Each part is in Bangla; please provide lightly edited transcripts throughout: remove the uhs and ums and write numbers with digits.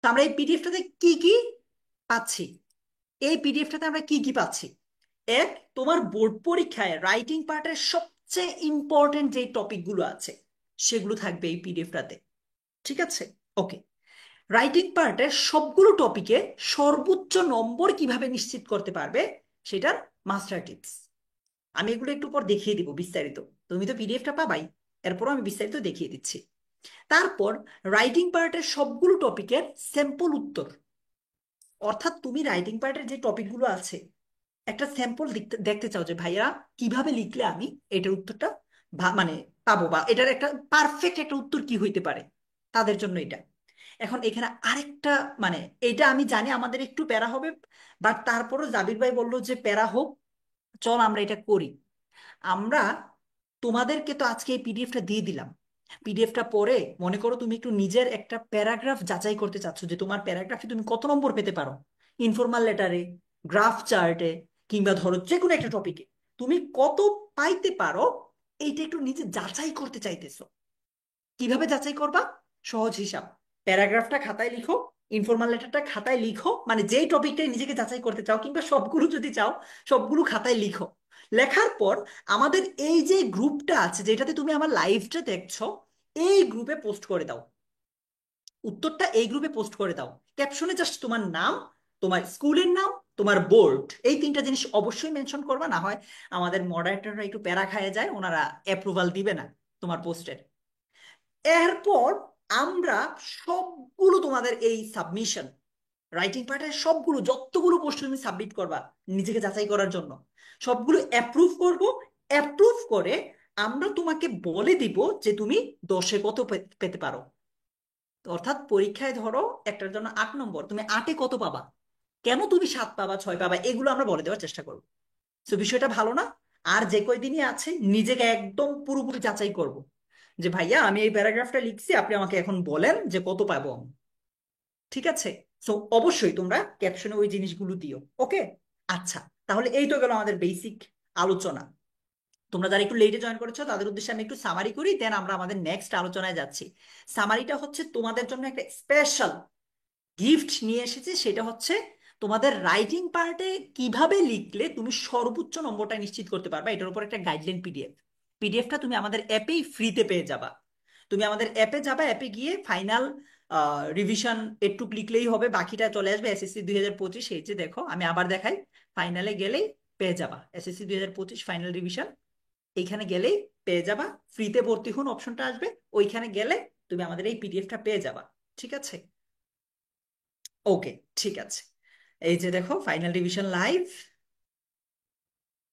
তো আমরা এই পিডিএফটাতে কি কি পাচ্ছি? এই পিডিএফটাতে আমরা কি কি পাচ্ছি? এক, তোমার বোর্ড পরীক্ষায় রাইটিং পার্টের সবচেয়ে ইম্পর্টেন্ট যে টপিকগুলো আছে সেগুলো থাকবে এই পিডিএফটাতে। ঠিক আছে? ওকে। রাইটিং পার্টের সবগুলো টপিকে সর্বোচ্চ নম্বর কিভাবে নিশ্চিত করতে পারবে সেটার মাস্টার টিপস আমি এগুলো একটু পর দেখিয়ে দিব বিস্তারিত। তুমি তো পিডিএফটা পাবাই, এরপর আমি বিস্তারিত দেখিয়ে দিচ্ছি। তারপর রাইটিং পার্টের সবগুলো টপিকের স্যাম্পল উত্তর, অর্থাৎ তুমি রাইটিং পার্টের যে টপিকগুলো আছে একটা স্যাম্পল দেখতে চাও যে ভাইয়া কিভাবে লিখলে আমি এটার উত্তরটা মানে পাবো, বা এটার একটা পারফেক্ট একটা উত্তর কি হইতে পারে, তাদের জন্য এটা। এখন এখানে আরেকটা, মানে এটা আমি জানি আমাদের একটু প্যারা হবে, বাট তারপরও জাবির ভাই বললো যে প্যারা হোক, চল আমরা এটা করি। আমরা তোমাদেরকে তো আজকে এই পিডিএফটা দিয়ে দিলাম। পিডিএফটা পড়ে মনে করো তুমি একটু নিজের একটা প্যারাগ্রাফ যাচাই করতে চাচ্ছ যে তোমার প্যারাগ্রাফে তুমি কত নম্বর পেতে পারো, ইনফর্মাল লেটারে, গ্রাফ চার্টে, কিংবা ধরো যে কোনো একটা টপিকে তুমি কত পাইতে পারো, এইটা একটু নিজে যাচাই করতে চাইতেছো। কিভাবে যাচাই করবা? সহজ হিসাব, প্যারাগ্রাফটা খাতায় লিখো, ইনফর্মাল লেটারটা খাতায় লিখো, মানে যেই টপিকটাই নিজেকে যাচাই করতে চাও কিংবা সবগুলো যদি চাও সবগুলো খাতায় লিখো। লেখার পর আমাদের এই যে গ্রুপটা আছে যেটাতে তুমি আমার লাইভটা দেখছো, এই গ্রুপে পোস্ট করে দাও। উত্তরটা এই গ্রুপে পোস্ট করে দাও। ক্যাপশনে জাস্ট তোমার নাম, তোমার স্কুলের নাম, তোমার বোর্ড, এই তিনটা জিনিস অবশ্যই মেনশন করবা, না হয় আমাদের মডারেটররা একটু প্যারা খায় যায়, ওনারা অ্যাপ্রুভাল দিবে না তোমার পোস্টের। এরপর আমরা সবগুলো তোমাদের এই সাবমিশন, রাইটিং পার্টের সবগুলো যতগুলো প্রশ্ন তুমি সাবমিট করবা নিজেকে যাচাই করার জন্য, সবগুলো অ্যাপ্রুভ করব। অ্যাপ্রুভ করে আমরা তোমাকে বলে দিব যে তুমি 10-এ কত পেতে পারো। অর্থাৎ পরীক্ষায় ধরো একটার জন্য 8 নম্বর, তুমি 8-এ কত পাবা, কেন তুমি 7 পাবা 6 পাবা, এগুলো আমরা বলে দেওয়ার চেষ্টা করবো। তো বিষয়টা ভালো না? আর যে কয়দিনই আছে নিজেকে একদম পুরোপুরি যাচাই করব যে ভাইয়া আমি এই প্যারাগ্রাফটা লিখছি, আপনি আমাকে এখন বলেন যে কত পাবো আমি। ঠিক আছে? সো অবশ্যই তোমরা ক্যাপশনে ওই জিনিসগুলো দিও। ওকে? আচ্ছা, তাহলে এই তো গেল আমাদের বেসিক আলোচনা। তোমরা যারা একটু লেটে জয়েন করেছো তাদের উদ্দেশ্যে আমি একটু সামারি করি, দেন আমরা আমাদের নেক্সট আলোচনায় যাচ্ছি। সামারিটা হচ্ছে তোমাদের জন্য একটা স্পেশাল গিফট নিয়ে এসেছি, সেটা হচ্ছে তোমাদের রাইটিং পার্টে কিভাবে লিখলে তুমি সর্বোচ্চ নম্বরটা নিশ্চিত করতে পারবে এটার উপর একটা গাইডলাইন পিডিএফ। পিডিএফটা তুমি আমাদের অ্যাপেই ফ্রিতে পেয়ে যাবা। তুমি আমাদের অ্যাপে যাবা, অ্যাপে গিয়ে ফাইনাল রিভিশন একটু লিখলেই হবে, বাকিটা চলে আসবে এসএসসি 2025। এই যে দেখো আমি আবার দেখাই, ফাইনালে গেলেই পেয়ে যাবা এসএসসি 2025 ফাইনাল রিভিশন। এইখানে গেলেই পেয়ে যাবা, ফ্রিতে ভর্তি হন অপশনটা আসবে, ওইখানে গেলে তুমি আমাদের এই পিডিএফটা পেয়ে যাবা। ঠিক আছে? ওকে, ঠিক আছে। এই যে দেখো ফাইনাল রিভিশন লাইভ।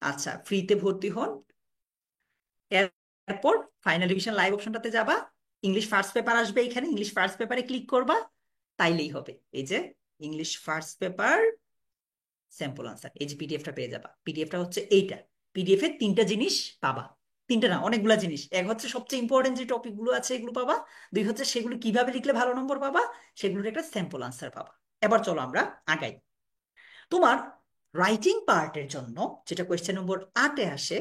আচ্ছা, ফ্রিতে ভর্তি হন। এরপর ফাইনাল রিভিশন লাইভ অপশনটাতে যাবা, ইংলিশ ফার্স্ট পেপার আসবে, এখানে ইংলিশ ফার্স্ট পেপারে ক্লিক করবা, তাইলেই হবে। এই যে English first paper sample answer, এই যে পিডিএফটা পেয়ে যাবা। পিডিএফটা হচ্ছে এইটা। পিডিএফ এর তিনটা জিনিস পাবা, তিনটা না অনেকগুলা জিনিস। এক হচ্ছে সবচেয়ে ইম্পর্টেন্ট যে টপিক গুলো আছে এগুলো পাবা, দুই হচ্ছে সেগুলো কিভাবে লিখলে ভালো নম্বর পাবা, সেগুলোর একটা স্যাম্পল আনসার পাবা। এবার চলো আমরা আগাই। তোমার রাইটিং পার্টের জন্য যেটা কোয়েশ্চেন নম্বর 8-এ আসে,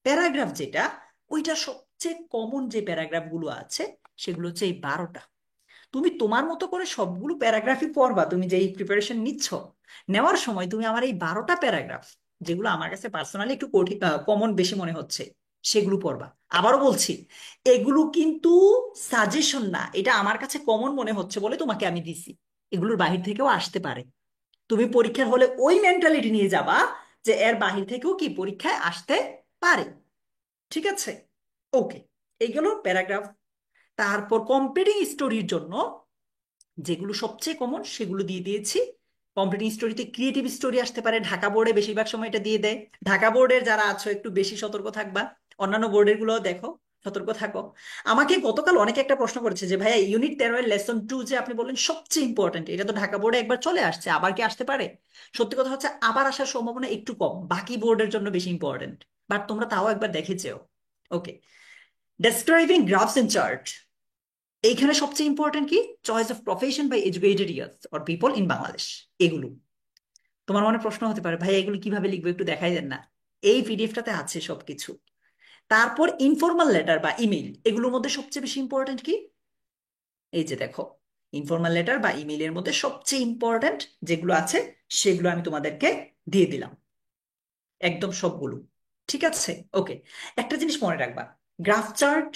প্যারাগ্রাফ যেটা, ওইটা সবচেয়ে কমন যে প্যারাগ্রাফ গুলো আছে সেগুলো হচ্ছে এই 12টা। তুমি তোমার মতো করে সবগুলো প্যারাগ্রাফই পড়বা, তুমি যে এই প্রিপারেশন নিচ্ছ, নেওয়ার সময় তুমি আমার এই 12টা প্যারাগ্রাফ, যেগুলো আমার কাছে পার্সোনালি একটু কঠিন কমন বেশি মনে হচ্ছে, সেগুলো পড়বা। আবারও বলছি, এগুলো কিন্তু সাজেশন না, এটা আমার কাছে কমন মনে হচ্ছে বলে তোমাকে আমি দিছি, এগুলোর বাহির থেকেও আসতে পারে। তুমি পরীক্ষার হলে ওই মেন্টালিটি নিয়ে যাবা যে এর বাহির থেকেও কি পরীক্ষায় আসতে পারে। ঠিক আছে? ওকে, এইগুলো প্যারাগ্রাফ। তারপর কম্পিটিং স্টোরির জন্য যেগুলো সবচেয়ে কমন সেগুলো দিয়ে দিয়েছি। কম্পিটিং স্টোরিতে ক্রিয়েটিভ স্টোরি আসতে পারে, ঢাকা বোর্ডে বেশিরভাগ সময় এটা দিয়ে দেয়। ঢাকা বোর্ডের যারা আছো একটু বেশি সতর্ক থাকবা, অন্যান্য বোর্ডের গুলো দেখো, সতর্ক থাকো। আমাকে গতকাল অনেকে একটা প্রশ্ন করেছে যে ভাইয়া ইউনিট 13 এর লেসন 2 যে আপনি বললেন সবচেয়ে ইম্পর্টেন্ট, এটা তো ঢাকা বোর্ডে একবার চলে আসছে, আবার কি আসতে পারে? সত্যি কথা হচ্ছে আবার আসার সম্ভাবনা একটু কম, বাকি বোর্ডের জন্য বেশি ইম্পর্টেন্ট, বাট তোমরা তাও একবার দেখে যেও। Okay. Describing graphs and chart, এইখানে সবচেয়ে ইম্পর্টেন্ট কি, choice of profession by educated years or people in Bangladesh. এগুলো তোমার মনে প্রশ্ন হতে পারে ভাই এগুলো কিভাবে লিখবো একটু দেখাই দেন না, এই পিডিএফটাতে আছে সবকিছু। তারপর ইনফর্মাল লেটার বা ইমেইল, এগুলোর মধ্যে সবচেয়ে বেশি ইম্পর্টেন্ট কি, এই যে দেখো, ইনফর্মাল লেটার বা ইমেইলের মধ্যে সবচেয়ে ইম্পর্ট্যান্ট যেগুলো আছে সেগুলো আমি তোমাদেরকে দিয়ে দিলাম, একদম সবগুলো। ঠিক আছে, ওকে। একটা জিনিস মনে রাখবা, গ্রাফ চার্ট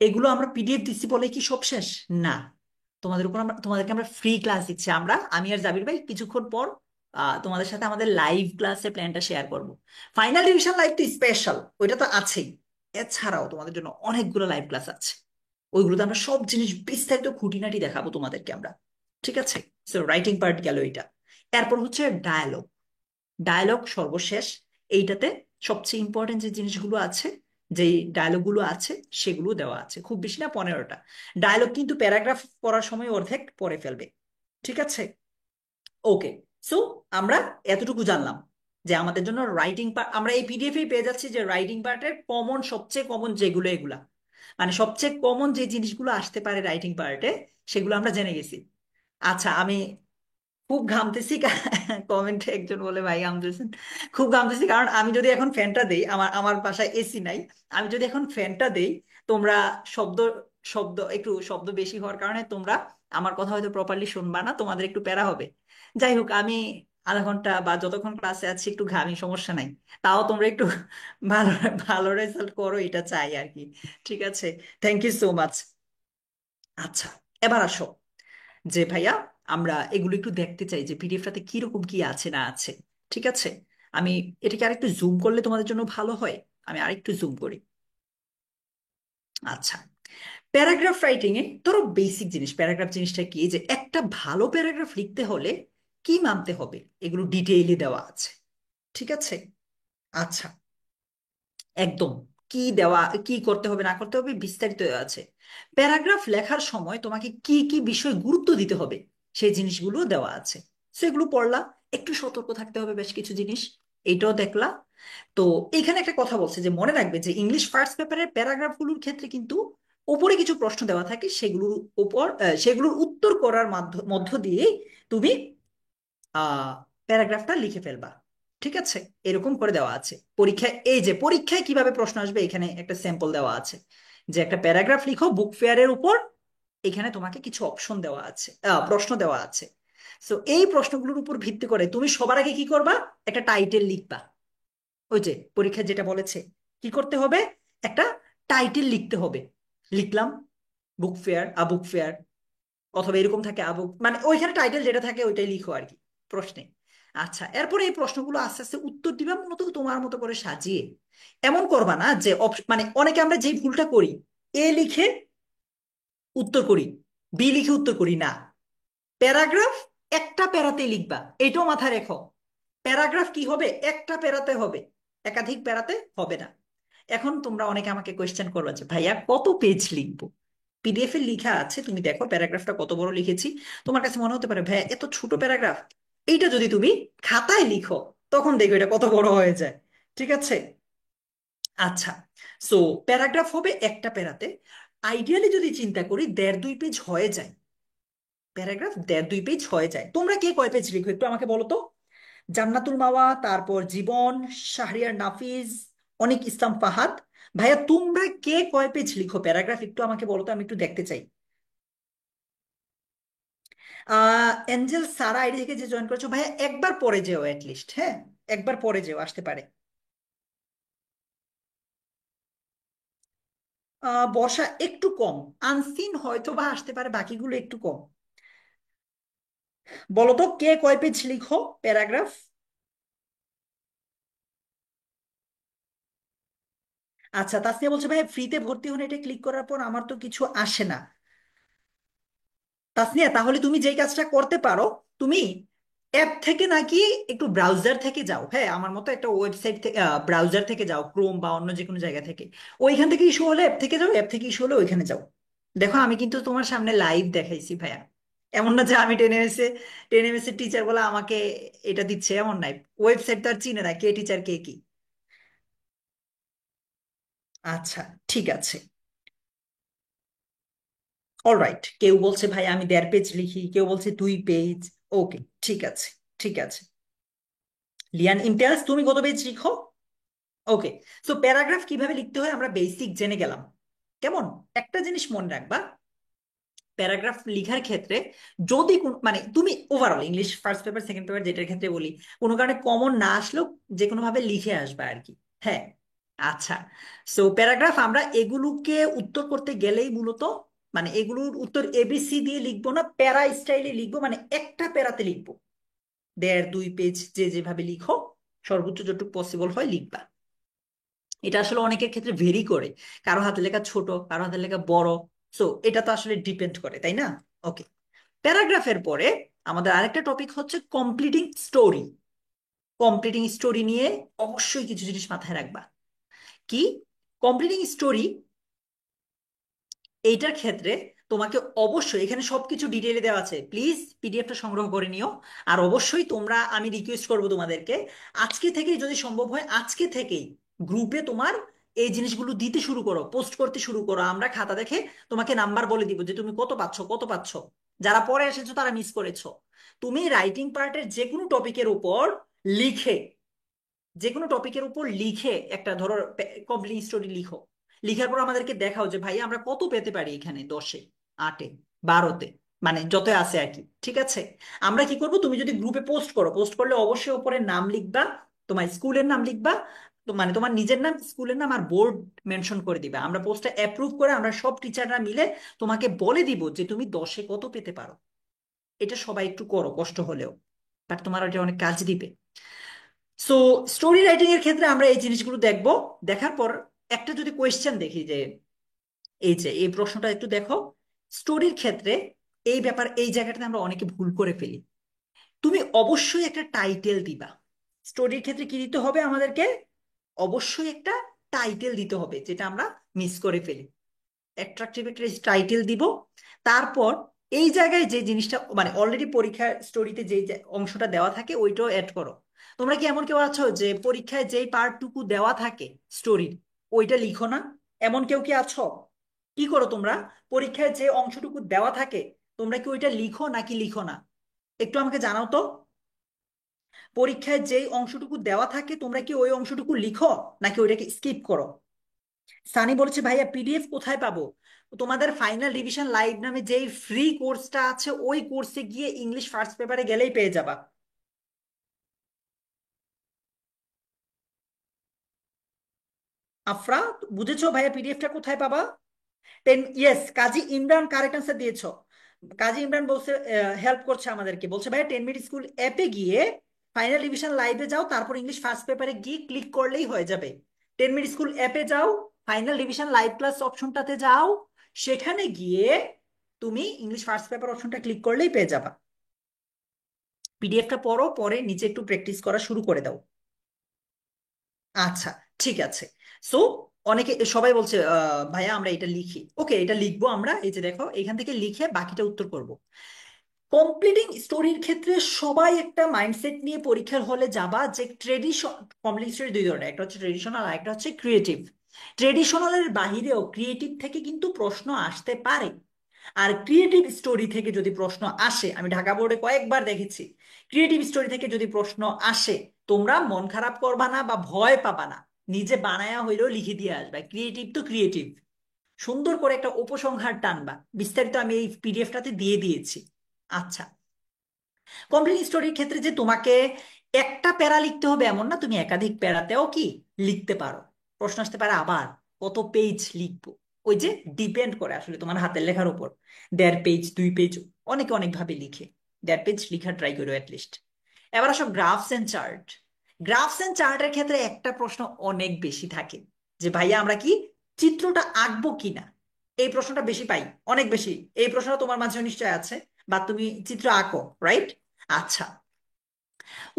এগুলো আমরা পিডিএফ দিচ্ছি বলে কি সব শেষ? না, তোমাদেরকে আমরা ফ্রি ক্লাস দিচ্ছি। আমি আর জাবির ভাই কিছুক্ষণ পর তোমাদের সাথে আমাদের লাইভ ক্লাসের প্ল্যানটা শেয়ার করব। ফাইনাল ডিভিশন লাইভ তো স্পেশাল, ওইটা তো আছেই। এছাড়াও তোমাদের জন্য অনেকগুলো লাইভ ক্লাস আছে, ওইগুলোতে আমরা সব জিনিস বিস্তারিত খুঁটিনাটি দেখাবো তোমাদেরকে আমরা। ঠিক আছে, সো রাইটিং পার্ট গেল এটা। এরপর হচ্ছে ডায়ালগ। ডায়ালগ সর্বশেষ। এইটাতে সবচেয়ে ইম্পর্টেন্ট যে জিনিসগুলো আছে, যেই ডায়ালগুলো আছে সেগুলো দেওয়া আছে, খুব বেশি না, 15টা। ডায়ালগ কিন্তু প্যারাগ্রাফ পড়ার সময় অর্ধেক পড়ে ফেলবে। ঠিক আছে, ওকে। সো আমরা এতটুকু জানলাম যে আমাদের জন্য রাইটিং পার্ট, আমরা এই পিডিএফ পেয়ে যাচ্ছি যে রাইটিং পার্টের কমন, সবচেয়ে কমন যেগুলো, এগুলা মানে সবচেয়ে কমন যে জিনিসগুলো আসতে পারে রাইটিং পার্টে, সেগুলো আমরা জেনে গেছি। আচ্ছা, আমি খুব ঘামতেছি। কমেন্টে একজন বলে ভাই ঘামতেছেন। খুব ঘামতেছি কারণ আমি যদি এখন ফ্যানটা দেই, আমার আমার বাসায় এসি নাই, আমি যদি এখন ফ্যানটা দেই, তোমরা শব্দ শব্দ বেশি হওয়ার কারণে তোমরা আমার কথা হয়তো প্রপারলি শুনবা না, তোমাদের একটু প্যারা হবে। যাই হোক, আমি আধা ঘন্টা বা যতক্ষণ ক্লাসে আছি একটু ঘামি, সমস্যা নাই। তাও তোমরা একটু ভালো ভালো রেজাল্ট করো, এটা চাই আর কি। ঠিক আছে, থ্যাংক ইউ সো মাচ। আচ্ছা, এবার আসো যে ভাইয়া, আমরা এগুলো একটু দেখতে চাই যে পিডিএফটাতে কিরকম কি আছে না আছে। ঠিক আছে, আমি এটাকে আরেকটু জুম করলে তোমাদের জন্য ভালো হয়। আমি আরেকটু জুম করি। আচ্ছা, প্যারাগ্রাফ রাইটিং এ ধরো বেসিক জিনিস, প্যারাগ্রাফ জিনিসটা কি, যে একটা ভালো প্যারাগ্রাফ লিখতে হলে কি মানতে হবে, এগুলো ডিটেইলি দেওয়া আছে। ঠিক আছে, আচ্ছা, একদম কি দেওয়া, কি করতে হবে না করতে হবে বিস্তারিত দেওয়া আছে। প্যারাগ্রাফ লেখার সময় তোমাকে কি কি বিষয় গুরুত্ব দিতে হবে সেই জিনিসগুলো দেওয়া আছে। সেগুলো পড়লা, একটু সতর্ক থাকতে হবে বেশ কিছু জিনিস, এইটাও দেখলা। তো এখানে একটা কথা বলছে যে মনে রাখবে যে ইংলিশ ফার্স্ট পেপারের প্যারাগ্রাফগুলোর ক্ষেত্রে কিন্তু উপরে কিছু প্রশ্ন দেওয়া থাকে, সেগুলোর উত্তর করার মধ্য দিয়ে তুমি প্যারাগ্রাফটা লিখে ফেলবা। ঠিক আছে, এরকম করে দেওয়া আছে পরীক্ষায়। এই যে পরীক্ষায় কিভাবে প্রশ্ন আসবে, এখানে একটা স্যাম্পল দেওয়া আছে যে একটা প্যারাগ্রাফ লিখো বুক ফেয়ারের উপর। এখানে তোমাকে কিছু অপশন দেওয়া আছে, প্রশ্ন দেওয়া আছে। সো এই প্রশ্নগুলোর উপর ভিত্তি করে তুমি সবার আগে কি করবা, একটা টাইটেল লিখবা। ওই যে পরীক্ষা যেটা বলেছে কি করতে হবে, একটা টাইটেল লিখতে হবে। লিখলাম বুক ফেয়ার, বুক ফেয়ার, অথবা এরকম থাকে আবু, মানে ওইখানে টাইটেল যেটা থাকে ওইটাই লিখো আর কি প্রশ্নে। আচ্ছা, এরপরে এই প্রশ্নগুলো আস্তে আস্তে উত্তর দিবা মূলত তোমার মতো করে সাজিয়ে। এমন করবা না যে মানে অনেকে আমরা যে ভুলটা করি, এ লিখে উত্তর করি, বি লিখে উত্তর করি না। প্যারাগ্রাফ একটা প্যারাতে লিখবা, এইটাও মাথায় রেখো। প্যারাগ্রাফ কি হবে, একটা প্যারাতে হবে, একাধিক প্যারাতে হবে না। এখন তোমরা অনেকে আমাকে কোয়েশ্চেন করবে যে ভাইয়া কত পেজ লিখবো। পিডিএফ এ লিখা আছে, তুমি দেখো প্যারাগ্রাফটা কত বড় লিখেছি। তোমার কাছে মনে হতে পারে ভাইয়া এত ছোট প্যারাগ্রাফ, এইটা যদি তুমি খাতায় লিখো তখন দেখো এটা কত বড় হয়ে যায়। ঠিক আছে, আচ্ছা। সো প্যারাগ্রাফ হবে একটা প্যারাতে। আইডিয়ালি যদি চিন্তা করি 1.5-2 পেজ হয়ে যায়, প্যারাগ্রাফ 1.5-2 পেজ হয়ে যায়। তোমরা কে কয় পেজ লিখো একটু আমাকে বলো তো। জান্নাতুল মাওয়া, তারপর জীবন, শাহরিয়ার নাফিজ, অনিক ইসলাম ফাহাদ, ভাইয়া তোমরা কে কয় পেজ লিখো প্যারাগ্রাফ একটু আমাকে বলো তো, আমি একটু দেখতে চাই। এঞ্জেল সারা আইডি থেকে যে জয়েন করেছো ভাইয়া, একবার পরে যেও লিস্ট, হ্যাঁ, একবার পরে যেও, আসতে পারে। বর্ষা একটু কম, আনসিন হয়তো বা আসতে পারে, বাকিগুলো একটু কম। বলো তো কে কয় পেজ লিখো প্যারাগ্রাফ। আচ্ছা, তাসনিয়া বলছে ভাই ফ্রিতে ভর্তি হন, এটা ক্লিক করার পর আমার তো কিছু আসে না। তাসনিয়া, তাহলে তুমি যেই কাজটা করতে পারো, তুমি অ্যাপ থেকে নাকি একটু ব্রাউজার থেকে যাও, হ্যাঁ, আমার মতো একটা ওয়েবসাইট থেকে, ব্রাউজার থেকে যাও, ক্রোম বা অন্য যে কোনো জায়গা থেকে। ওইখান থেকে ইস্যু হলে অ্যাপ থেকে যাও, অ্যাপ থেকে ইস্যু হলে ওইখানে যাও। দেখো আমি কিন্তু তোমার সামনে লাইভ দেখাইছি ভাইয়া, এমন না যে আমি টেনে মেসে টিচার বলে আমাকে এটা দিচ্ছে, এমন নাই। ওয়েবসাইট তো আর চিনে না কে টিচার কে কি। আচ্ছা, ঠিক আছে, অলরাইট। কেউ বলছে ভাই আমি 1.5 পেজ লিখি, কেউ বলছে 2 পেজ। ওকে, ঠিক আছে, ঠিক আছে। লিয়ান ইমতিয়াজ, তুমি কত পেজ লিখো? ওকে। সো প্যারাগ্রাফ কিভাবে লিখতে হয় আমরা বেসিক জেনে গেলাম। কেমন, একটা জিনিস মনে রাখবা, প্যারাগ্রাফ লিখার ক্ষেত্রে যদি মানে তুমি overall English first paper second paper যেটার ক্ষেত্রে বলি, কোনো কারণে কমন না আসলেও যে কোনো ভাবে লিখে আসবে আর কি। হ্যাঁ, আচ্ছা। সো প্যারাগ্রাফ আমরা এগুলোকে উত্তর করতে গেলেই মূলত মানে এগুলোর উত্তর এবিসি দিয়ে লিখবো না, প্যারা স্টাইলে লিখবো, মানে একটা প্যারাতে লিখবো। 1.5-2 পেজ যে যেভাবে লিখো সর্বোচ্চ যতটুকু পসিবল হয় লিখবা। এটা আসলে অনেকের ক্ষেত্রে ভেরি করে, কারো হাতের লেখা ছোট, কারো হাতের লেখা বড়। সো এটা তো আসলে ডিপেন্ড করে, তাই না? ওকে, প্যারাগ্রাফের পরে আমাদের আরেকটা টপিক হচ্ছে কমপ্লিটিং স্টোরি। কমপ্লিটিং স্টোরি নিয়ে অবশ্যই কিছু জিনিস মাথায় রাখবা। কি কমপ্লিটিং স্টোরি? এইটার ক্ষেত্রে তোমাকে অবশ্যই এখানে সবকিছু ডিটেইলে দেওয়া আছে, প্লিজ পিডিএফটা সংগ্রহ করে নিও। আর অবশ্যই তোমরা, আমি রিকোয়েস্ট করবো তোমাদেরকে, আজকে থেকেই যদি সম্ভব হয় আজকে থেকেই গ্রুপে তোমার এই জিনিসগুলো দিতে শুরু করো, পোস্ট করতে শুরু করো। আমরা খাতা দেখে তোমাকে নাম্বার বলে দিব যে তুমি কত পাচ্ছ কত পাচ্ছ। যারা পরে এসেছো তারা মিস করেছো। তুমি রাইটিং পার্টের যে কোনো টপিকের উপর লিখে, যে কোনো টপিকের উপর লিখে একটা ধরো কমপ্লিট স্টোরি লিখো। লিখার পর আমাদেরকে দেখাও যে ভাই আমরা কত পেতে পারি এখানে, 10-এ, 8-এ, 12-তে, মানে যত আছে আর কি। ঠিক আছে? আমরা কি করব, তুমি যদি গ্রুপে পোস্ট করো, পোস্ট করলে অবশ্যই উপরে নাম লিখবা, তোমার স্কুলের নাম লিখবা, তো মানে তোমার নিজের নাম, স্কুলের নাম আর বোর্ড মেনশন করে দিবা। আমরা পোস্টটা অ্যাপ্রুভ করে আমরা সব টিচাররা মিলে তোমাকে বলে দিব যে তুমি 10-এ কত পেতে পারো। এটা সবাই একটু করো কষ্ট হলেও, বাট তোমার এটা অনেক কাজ দিবে। সো স্টোরি রাইটিং এর ক্ষেত্রে আমরা এই জিনিসগুলো দেখব। দেখার পর একটা যদি কোয়েশ্চেন দেখি যে এই যে এই প্রশ্নটা একটু দেখো, স্টোরির ক্ষেত্রে এই ব্যাপার এই জায়গাটাতে আমরা অনেকে ভুল করে ফেলি। তুমি অবশ্যই একটা টাইটেল দিবা। স্টোরির ক্ষেত্রে কি দিতে হবে আমাদেরকে? অবশ্যই একটা টাইটেল দিতে হবে, যেটা আমরা মিস করে ফেলি। অ্যাট্রাকটিভ একটা টাইটেল দিব। তারপর এই জায়গায় যে জিনিসটা মানে অলরেডি পরীক্ষার স্টোরিতে যে যে অংশটা দেওয়া থাকে ওইটাও অ্যাড করো। তোমরা কি এমন কেউ আছো যে পরীক্ষায় যেই পার্টটুকু দেওয়া থাকে স্টোরির ওইটা লিখো না? এমন কেউ কি আছো? কি করো তোমরা? পরীক্ষায় যে অংশটুকু দেওয়া থাকে তোমরা কি ওইটা লিখো নাকি লিখো না? একটু আমাকে জানাও তো। পরীক্ষায় যেই অংশটুকু দেওয়া থাকে তোমরা কি ওই অংশটুকু লিখো নাকি ওইটাকে স্কিপ করো? সানি বলছে ভাইয়া পিডিএফ কোথায় পাবো? তোমাদের ফাইনাল রিভিশন লাইভ নামে যেই ফ্রি কোর্সটা আছে ওই কোর্সে গিয়ে ইংলিশ ফার্স্ট পেপারে গেলেই পেয়ে যাবা। আফরা, বুঝেছো ভাইয়া পিডিএফটা কোথায় পাবা? ইয়েস, কাজী ইমরান কারেক্ট আনসার দিয়েছো। কাজী ইমরান বলছে, হেল্প করছে আমাদেরকে, বলছে ভাইয়া 10 মিনিট স্কুল অ্যাপে গিয়ে ফাইনাল রিভিশন লাইভে যাও, তারপর ইংলিশ ফার্স্ট পেপারে গিয়ে ক্লিক করলেই হয়ে যাবে। 10 মিনিট স্কুল অ্যাপে যাও, ফাইনাল রিভিশন লাইভ ক্লাস অপশনটাতে যাও, সেখানে গিয়ে তুমি ইংলিশ ফার্স্ট পেপার অপশনটা ক্লিক করলেই পেয়ে যাবা। পিডিএফটা পড়ো, পরে নিচে একটু প্র্যাকটিস করা শুরু করে দাও। আচ্ছা, ঠিক আছে। সো অনেকে সবাই বলছে ভাইয়া আমরা এটা লিখি, ওকে এটা লিখবো আমরা, এই যে দেখো এখান থেকে লিখে বাকিটা উত্তর করব। কমপ্লিটিং স্টোরির ক্ষেত্রে সবাই একটা মাইন্ডসেট নিয়ে পরীক্ষার হলে যাবা যে ট্রেডিশন, কমপ্লিট স্টোরি দুই ধরনের, একটা হচ্ছে ট্রেডিশনাল আর একটা হচ্ছে ক্রিয়েটিভ। ট্রেডিশনালের বাহিরেও ক্রিয়েটিভ থেকে কিন্তু প্রশ্ন আসতে পারে। আর ক্রিয়েটিভ স্টোরি থেকে যদি প্রশ্ন আসে, আমি ঢাকা বোর্ডে কয়েকবার দেখেছি, ক্রিয়েটিভ স্টোরি থেকে যদি প্রশ্ন আসে তোমরা মন খারাপ করবা না বা ভয় পাবা না, নিজে বানায়া হইলেও লিখে দিয়ে আসবে। ক্রিয়েটিভ তো ক্রিয়েটিভ, সুন্দর করে একটা উপসংহার টানবা। বিস্তারিত আমি এই পিডিএফটাতে দিয়ে দিয়েছি। আচ্ছা, কমপ্লিট স্টোরির ক্ষেত্রে যে তোমাকে একটা প্যারা লিখতে হবে এমন না, তুমি একাধিক প্যারাতেও কি লিখতে পারো। প্রশ্ন আসতে পারে আবার কত পেজ লিখবো, ওই যে ডিপেন্ড করে আসলে তোমার হাতের লেখার উপর। 1.5 পেজ, 2 পেজ, অনেকে অনেক ভাবে লিখে। 1.5 পেজ লিখার ট্রাই করো অ্যাটলিস্ট। এবার আসো graphs and chart. Graphs and চার্টের ক্ষেত্রে একটা প্রশ্ন অনেক বেশি থাকে যে ভাইয়া আমরা কি চিত্রটা আঁকবো কিনা। এই প্রশ্নটা বেশি পাই, অনেক বেশি। এই প্রশ্নটা তোমার মাঝে নিশ্চয় আছে, বা তুমি চিত্র আঁকো, রাইট? আচ্ছা,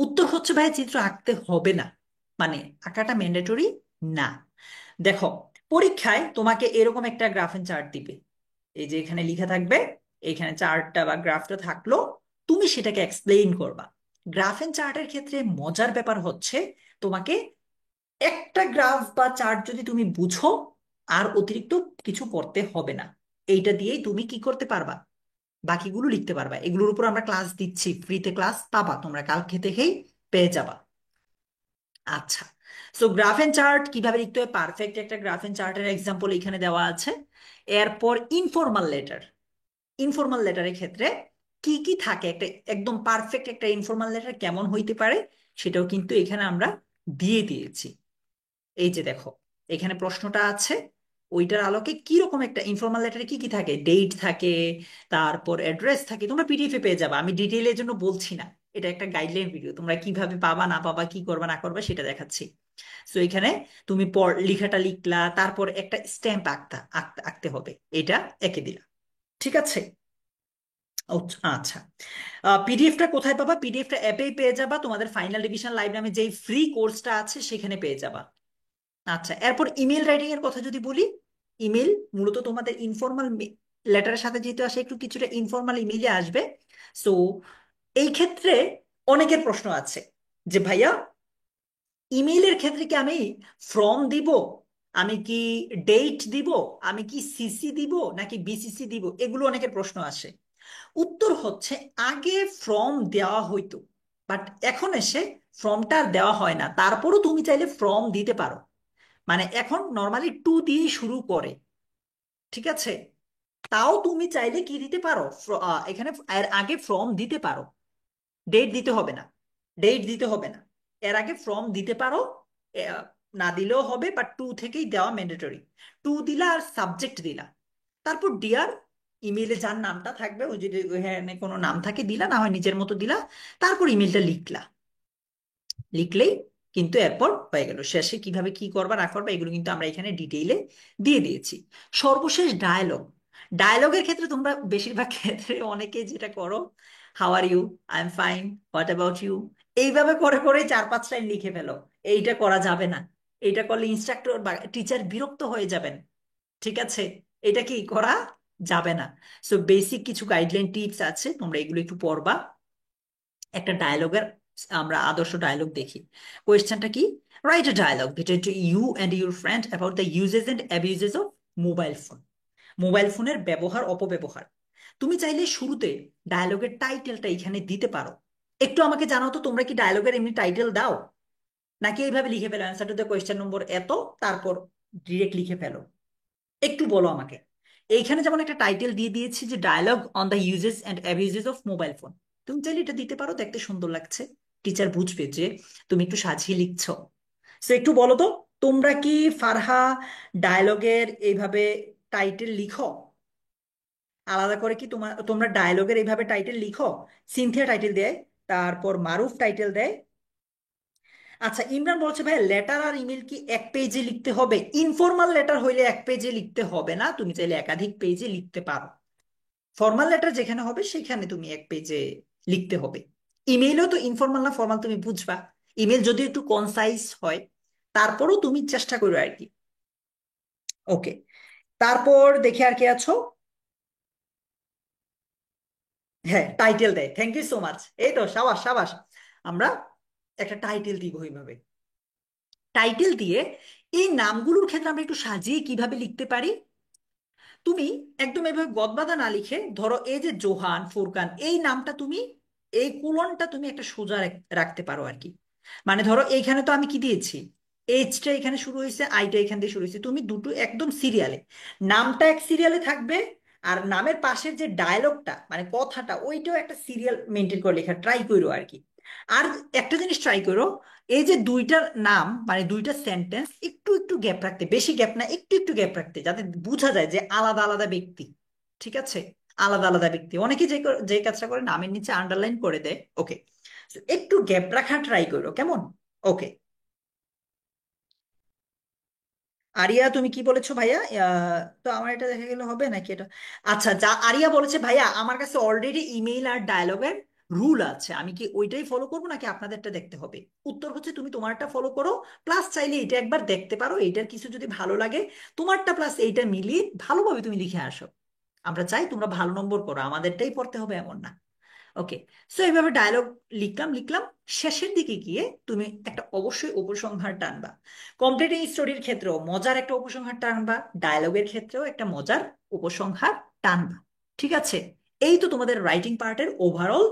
উত্তর হচ্ছে ভাই চিত্র আঁকতে হবে না, মানে আঁকাটা ম্যান্ডেটরি না। দেখো, পরীক্ষায় তোমাকে এরকম একটা গ্রাফ এন্ড চার্ট দিবে, এই যে এখানে লিখা থাকবে, এখানে চার্টটা বা গ্রাফটা থাকলো, তুমি সেটাকে এক্সপ্লেইন করবা। গ্রাফ এন্ড চার্টের ক্ষেত্রে মজার ব্যাপার হচ্ছে তোমাকে একটা গ্রাফ বা চার্ট যদি তুমি বুঝো আর অতিরিক্ত কিছু করতে হবে না। এইটা দিয়েই তুমি কি করতে পারবা, বাকিগুলো লিখতে পারবা। এগুলোর উপর আমরা ক্লাস দিচ্ছি, ফ্রিতে ক্লাস পাবা তোমরা, কালকে থেকেই পেয়ে যাবা। আচ্ছা, সো গ্রাফ এন্ড চার্ট কিভাবে লিখতে হয়, পারফেক্ট একটা গ্রাফ এন্ড চার্টের এক্সাম্পল এখানে দেওয়া আছে। এরপর ইনফর্মাল লেটার। ইনফর্মাল লেটারের ক্ষেত্রে কি কি থাকে, একটা একদম পারফেক্ট একটা ইনফর্মাল লেটার কেমন হইতে পারে সেটাও কিন্তু এখানে আমরা দিয়ে দিয়েছি। এই যে দেখো, এখানে প্রশ্নটা আছে, ওইটার আলোকে কি রকম একটা ইনফর্মাল লেটারে কি কি থাকে, ডেট থাকে, তারপর অ্যাড্রেস থাকে, তোমরা পিডিএফ এ পেয়ে যাবে, আমি ডিটেইলের জন্য বলছি না। এটা একটা গাইডলাইন ভিডিও, তোমরা কিভাবে পাবা না পাবা কি করবা না করবা সেটা দেখাচ্ছি। সো এখানে তুমি লিখাটা লিখলা, তারপর একটা স্ট্যাম্প আঁকতে হবে, এটা এঁকে দিলা। ঠিক আছে? আচ্ছা, পিডিএফটা কোথায় পাবা? পিডিএফটা অ্যাপেই পেয়ে যাবা, তোমাদের ফাইনাল রিভিশন লাইভ নামে যেই ফ্রি কোর্সটা আছে সেখানে পেয়ে যাবা। আচ্ছা, এরপর ইমেল রাইটিং এর কথা যদি বলি, ইমেল মূলত তোমাদের ইনফর্মাল লেটারের সাথে যেহেতু আসে, একটু কিছুটা ইনফর্মাল ইমেইলে আসবে। সো এই ক্ষেত্রে অনেকের প্রশ্ন আছে যে ভাইয়া, ইমেইলের ক্ষেত্রে কি আমি ফ্রম দিব, আমি কি ডেট দিব, আমি কি সিসি দিব নাকি বিসিসি দিব, এগুলো অনেকের প্রশ্ন আসে। উত্তর হচ্ছে, আগে ফর্ম দেওয়া হইতো, বাট এখন এসে ফর্মটা আর দেওয়া হয় না, তারপরও তুমি চাইলে ফর্ম দিতে পারো। মানে এখন নর্মালি টু দিয়ে শুরু করে, ঠিক আছে? তাও তুমি চাইলে কি দিতে পারো, এখানে এর আগে ফর্ম দিতে পারো, ডেট দিতে হবে না, ডেট দিতে হবে না, এর আগে ফর্ম দিতে পারো। আহ, না দিলেও হবে, বাট টু থেকেই দেওয়া ম্যান্ডেটরি। টু দিলা আর সাবজেক্ট দিলা, তারপর ডিয়ার, ইমেইলে যার নামটা থাকবে, ওই যদি ওখানে কোনো নাম থাকে দিলা, না হয় নিজের মতো দিলা, তারপর ইমেলটা লিখলা। লিখলেই কিন্তু এরপর হয়ে গেল। শেষে কিভাবে কি করবা না করবা এগুলো কিন্তু আমরা এখানে ডিটেইলে দিয়ে দিয়েছি। সর্বশেষ ডায়ালগ। ডায়ালগের ক্ষেত্রে তোমরা বেশিরভাগ ক্ষেত্রে অনেকে যেটা করো, how are you, I am fine, what about you, এইভাবে করে করে 4-5 লাইন লিখে ফেলো। এইটা করা যাবে না, এইটা করলে ইনস্ট্রাক্টর বা টিচার বিরক্ত হয়ে যাবেন। ঠিক আছে? এটা কি করা যাবে না। সো বেসিক কিছু গাইডলাইন টিপস আছে, তোমরা এগুলো একটু পড়বা। একটা ডায়ালগের আমরা আদর্শ ডায়ালগ দেখি। কোয়েশ্চেনটা কি? Write a dialogue between you and your friend about the uses and abuses of mobile phone. Mobile ফোনের ব্যবহার অপব্যবহার। তুমি চাইলে শুরুতে ডায়ালগের টাইটেলটা এখানে দিতে পারো। একটু আমাকে জানাও তো, তোমরা কি ডায়ালগের এমনি টাইটেল দাও, নাকি এইভাবে লিখে ফেলো answer to the question number এত, তারপর ডিরেক্ট লিখে ফেলো? একটু বলো আমাকে। এইখানে যেমন একটা টাইটেল দিয়ে দিয়েছি যে dialogue on the uses and abuses of mobile phone, তুমি চাইলে এটা দিতে পারো, দেখতে সুন্দর লাগছে, টিচার বুঝবে যে তুমি একটু সাজিয়ে লিখছো। সো একটু বলো তো, তোমরা কি ফারহা ডায়ালগের এইভাবে টাইটেল লিখো? আলাদা করে কি তোমরা ডায়ালগের এইভাবে টাইটেল লিখো? সিনথিয়া টাইটেল দেয়, তারপর মারুফ টাইটেল দেয়। আচ্ছা, ইমরান বলছে ভাই, লেটার আর ইমেল কি এক পেজে লিখতে হবে? ইনফর্মাল লেটার হইলে এক পেজে লিখতে হবে না, তুমি চাইলে একাধিক পেজে লিখতে পারো। ফর্মাল লেটার যেখানে হবে সেখানে তুমি এক পেজে লিখতে হবে। ইমেইলও তো ইনফর্মাল না ফর্মাল তুমি বুঝবা। ইমেল যদি একটু কনসাইজ হয়, তারপরও তুমি চেষ্টা করো আর কি। ওকে, তারপর দেখে আর কি আছো। হ্যাঁ, টাইটেল দেয়, থ্যাংক ইউ সো মাচ, এই তো সাবাস সাবাস। আমরা একটা টাইটেল দিব এইভাবে। টাইটেল দিয়ে এই নামগুলোর ক্ষেত্রে আমরা একটু সাজিয়ে কিভাবে লিখতে পারি। তুমি একদম এভাবে গদবাঁধা না লিখে, ধরো এই যে জোহান ফুরকান এই নামটা তুমি, এই কোলনটা তুমি একটা সোজা রাখতে পারো আর কি। মানে ধরো এইখানে তো আমি কি দিয়েছি, এইচটা এখানে শুরু হয়েছে, আইটা এখান দিয়ে শুরু হয়েছে, তুমি দুটো একদম সিরিয়ালে, নামটা এক সিরিয়ালে থাকবে, আর নামের পাশের যে ডায়লগটা মানে কথাটা ওইটাও একটা সিরিয়াল মেনটেন করে লেখা ট্রাই করো আর কি। আর একটা জিনিস ট্রাই করো, এই যে দুইটা নাম মানে দুইটা সেন্টেন্স একটু একটু গ্যাপ রাখতে, বেশি গ্যাপ না, একটু একটু গ্যাপ রাখতে, যাতে বোঝা যায় যে আলাদা আলাদা ব্যক্তি। ঠিক আছে? আলাদা আলাদা ব্যক্তি, অনেকে যে কাজটা করে নামের নিচে আন্ডারলাইন করে দেয়। ওকে, একটু গ্যাপ রাখা ট্রাই করো, কেমন? ওকে। আরিয়া তুমি কি বলেছো ভাইয়া? তো আমার এটা দেখা গেলে হবে নাকি এটা? আচ্ছা, যা আরিয়া বলেছে, ভাইয়া আমার কাছে অলরেডি ইমেইল আর ডায়ালগের রুল আছে, আমি কি ওইটাই ফলো করবো নাকি আপনাদেরটা দেখতে হবে? উত্তর হচ্ছে, তুমি তোমারটা ফলো করো, প্লাস চাইলে এটা একবার দেখতে পারো, এইটার কিছু যদি ভালো লাগে তোমারটা প্লাস এইটা মিলিয়ে ভালোভাবে তুমি লিখে আসো। আমরা চাই তোমরা ভালো নম্বর করো, আমাদেরটাই পড়তে হবে এমন না। ওকে। সো এইভাবে ডায়লগ লিখলাম লিখলাম, শেষের দিকে গিয়ে তুমি একটা অবশ্যই উপসংহার টানবা। কমপ্লিটিং স্টোরির ক্ষেত্রেও মজার একটা উপসংহার টানবা, ডায়লগের ক্ষেত্রেও একটা মজার উপসংহার টানবা। ঠিক আছে? এই তো তোমাদের রাইটিং পার্টের ওভারঅল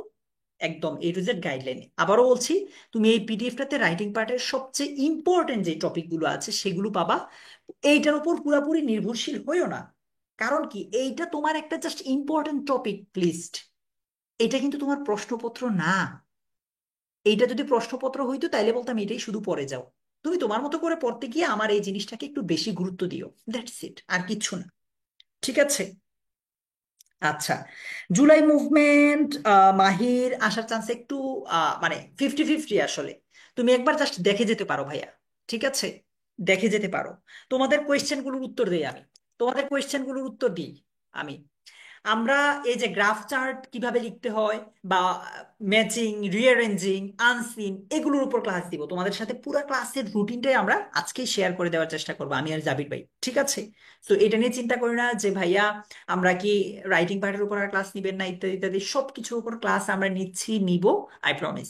একদম এ টু জেড গাইডলাইন। আবারও বলছি, তুমি এই পিডিএফটাতে রাইটিং পার্টের সবচেয়ে ইম্পর্টেন্ট যে টপিকগুলো আছে সেগুলো পাবা। এইটার উপর পুরাপুরি নির্ভরশীল হইও না। কারণ কি, এইটা তোমার একটা জাস্ট ইম্পর্টেন্ট টপিক লিস্ট, এটা কিন্তু তোমার প্রশ্নপত্র না। এইটা যদি প্রশ্নপত্র হইতো তাইলে বলতাম এটাই শুধু পড়ে যাও। তুমি তোমার মতো করে পড়তে গিয়ে আমার এই জিনিসটাকে একটু বেশি গুরুত্ব দিও, দ্যাটস ইট, আর কিচ্ছু না। ঠিক আছে। আচ্ছা, জুলাই মুভমেন্ট, মাহির আসার চান্স একটু মানে 50-50 আসলে। তুমি একবার জাস্ট দেখে যেতে পারো ভাইয়া। ঠিক আছে, দেখে যেতে পারো। তোমাদের কোয়েশ্চেনগুলোর উত্তর দেই আমি, তোমাদের কোয়েশ্চেনগুলোর উত্তর দিই আমি। আমরা এই যে গ্রাফ চার্ট কিভাবে লিখতে হয়, বা ম্যাচিং, রিঅ্যারেঞ্জিং, আনসিন, এগুলোর উপর ক্লাস দিব তোমাদের সাথে। পুরো ক্লাসের রুটিনটাই আমরা আজকেই শেয়ার করে দেওয়ার চেষ্টা করবো, আমি আর জাবির ভাই। ঠিক আছে, তো এটা নিয়ে চিন্তা করি না যে ভাইয়া আমরা কি রাইটিং পার্টের উপর আর ক্লাস নিবেন না, ইত্যাদি ইত্যাদি সব কিছুর উপর ক্লাস আমরা নিচ্ছি, নিব, আই প্রমিস।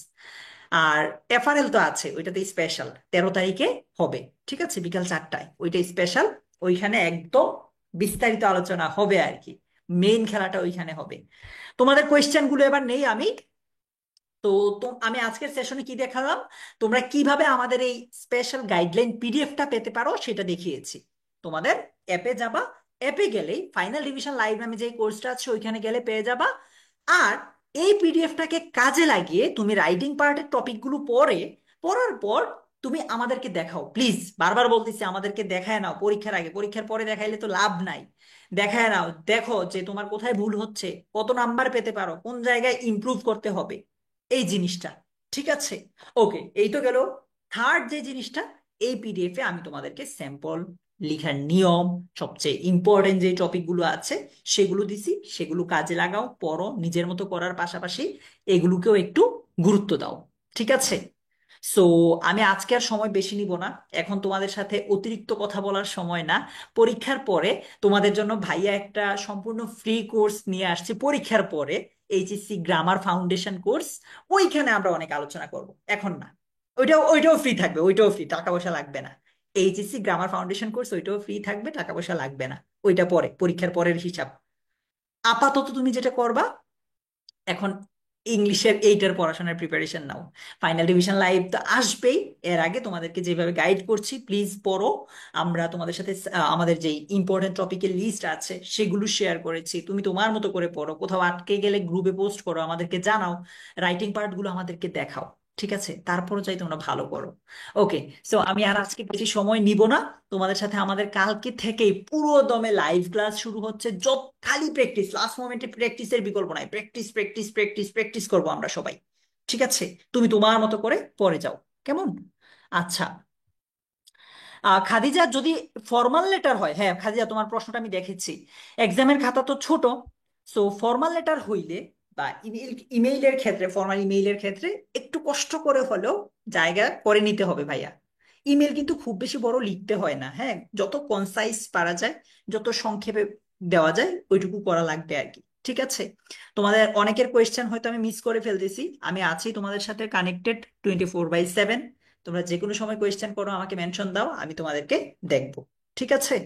আর এফআরএল তো আছে, ওইটাতে স্পেশাল 13 তারিখে হবে। ঠিক আছে, বিকাল 4টায় ওইটা স্পেশাল। ওইখানে একদম বিস্তারিত আলোচনা হবে আর কি, মেইন খেলাটা ওইখানে হবে। তোমাদের কোয়েশ্চেন গুলো এবার নেই আমি। তো তো আমি আজকের সেশনে কি দেখালাম, তোমরা কিভাবে আমাদের এই স্পেশাল গাইডলাইন পিডিএফটা পেতে পারো সেটা দেখিয়েছি। তোমাদের অ্যাপে যাবা, অ্যাপে গেলেই ফাইনাল রিভিশন লাইভ নামে যে কোর্সটা আছে ওইখানে গেলে পেয়ে যাবা। আর এই পিডিএফটাকে কাজে লাগিয়ে তুমি রাইটিং পার্টের টপিকগুলো পড়ার পর তুমি আমাদেরকে দেখাও প্লিজ। বারবার বলতেছি আমাদেরকে দেখায় নাও, পরীক্ষার আগে, পরীক্ষার পরে দেখাইলে তো লাভ নাই। দেখায় নাও, দেখো যে তোমার কোথায় ভুল হচ্ছে, কত নাম্বার পেতে পারো, কোন জায়গায় ইমপ্রুভ করতে হবে, এই জিনিসটা। ঠিক আছে, ওকে, এই তো গেল। থার্ড যে জিনিসটা, এই পিডিএফ এ আমি তোমাদেরকে স্যাম্পল লিখার নিয়ম, সবচেয়ে ইম্পর্টেন্ট যে টপিকগুলো আছে সেগুলো দিছি, সেগুলো কাজে লাগাও, পড়ো, নিজের মতো করার পাশাপাশি এগুলোকেও একটু গুরুত্ব দাও। ঠিক আছে। সো আমি আজকে আর সময় বেশি নিব না, এখন তোমাদের সাথে অতিরিক্ত কথা বলার সময় না। পরীক্ষার পরে তোমাদের জন্য ভাইয়া একটা সম্পূর্ণ ফ্রি কোর্স নিয়ে আসছে পরীক্ষার পরে, এইচএসসি গ্রামার ফাউন্ডেশন কোর্স। ওইখানে আমরা অনেক আলোচনা করব, এখন না। ওইটাও ফ্রি থাকবে, ওইটাও ফ্রি, টাকা পয়সা লাগবে না। এইচএসসি গ্রামার ফাউন্ডেশন কোর্স ওইটাও ফ্রি থাকবে, টাকা পয়সা লাগবে না। ওইটা পরে, পরীক্ষার পরের হিসাব। আপাতত তুমি যেটা করবা এখন, ইংলিশের এইটার পড়াশোনার প্রিপারেশন নাও। ফাইনাল ডিভিশন লাইভ তো আসবেই, এর আগে তোমাদেরকে যেভাবে গাইড করছি প্লিজ পড়ো। আমরা তোমাদের সাথে আমাদের যে ইম্পর্টেন্ট টপিকের লিস্ট আছে সেগুলো শেয়ার করেছি, তুমি তোমার মতো করে পড়ো, কোথাও আটকে গেলে গ্রুপে পোস্ট করো, আমাদেরকে জানাও, রাইটিং পার্টগুলো আমাদেরকে দেখাও। ঠিক আছে, তারপরও চাই তোমরা ভালো করো। ওকে, সো আমি আর আজকে বেশি সময় নিব না। তোমাদের সাথে আমাদের কালকে থেকেই পুরো দমে লাইভ ক্লাস শুরু হচ্ছে। খালি প্র্যাকটিস, লাস্ট মোমেন্টে প্র্যাকটিসের বিকল্প নাই, প্র্যাকটিস প্র্যাকটিস প্র্যাকটিস প্র্যাকটিস করবো আমরা সবাই। ঠিক আছে, তুমি তোমার মতো করে পড়ে যাও, কেমন? আচ্ছা, খাদিজা, যদি ফর্মাল লেটার হয়, হ্যাঁ খাদিজা তোমার প্রশ্নটা আমি দেখেছি, এক্সামের খাতা তো ছোট, সো ফর্মাল লেটার হইলে বা ইমেইলের ক্ষেত্রে, ফর্মাল ইমেইলের ক্ষেত্রে একটু কষ্ট করে হলেও জায়গা করে নিতে হবে ভাইয়া। ইমেল কিন্তু খুব বেশি বড় লিখতে হয় না, হ্যাঁ, যত কনসাইজ পারা যায়, যত সংক্ষেপে দেওয়া যায় ওইটুকু করা লাগবে আর কি। ঠিক আছে, তোমাদের অনেকের কোয়েশ্চেন হয়তো আমি মিস করে ফেলতেছি, আমি আছি তোমাদের সাথে কানেক্টেড 24/7। তোমরা যে কোনো সময় কোয়েশ্চেন করো, আমাকে মেনশন দাও, আমি তোমাদেরকে দেখবো। ঠিক আছে।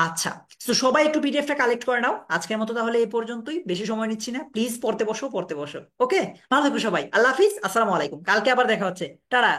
আচ্ছা, তো সবাই একটু পিডিএফটা কালেক্ট করে নাও আজকের মতো, তাহলে এই পর্যন্তই, বেশি সময় নিচ্ছি না, প্লিজ পড়তে বসো, পড়তে বসো। ওকে, ভালো থাকো সবাই, আল্লাহ হাফিজ, আসসালামু আলাইকুম, কালকে আবার দেখা হচ্ছে, টাটা।